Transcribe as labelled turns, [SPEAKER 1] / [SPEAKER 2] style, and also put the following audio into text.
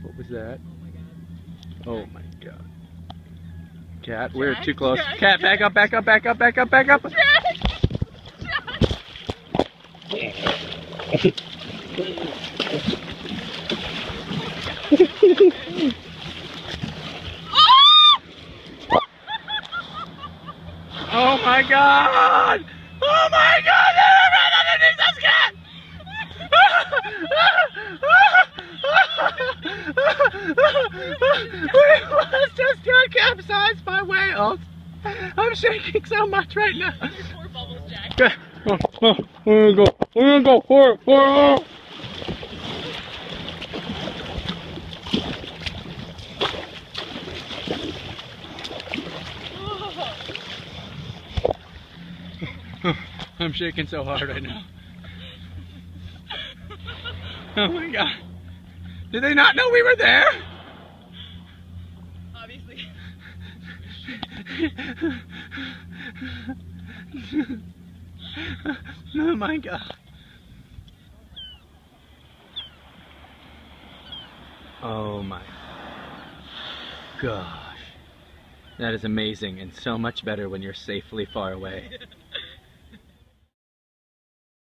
[SPEAKER 1] What was that?
[SPEAKER 2] Oh my god.
[SPEAKER 1] Oh my god. Cat, we're
[SPEAKER 2] Jack,
[SPEAKER 1] too close.
[SPEAKER 2] Jack,
[SPEAKER 1] Cat, back up, back up, back up, back up, back up.
[SPEAKER 2] Jack!
[SPEAKER 1] Oh my god! Oh my god! They ran underneath this cat! We just got capsized by whales. I'm shaking so much right now.
[SPEAKER 2] Your poor bubbles, Jack.
[SPEAKER 1] We're gonna go. We're gonna go for it. For it. I'm shaking so hard right now. Oh my god. Did they not know we were there?
[SPEAKER 2] Obviously.
[SPEAKER 1] Oh my god. Oh my gosh. That is amazing and so much better when you're safely far away.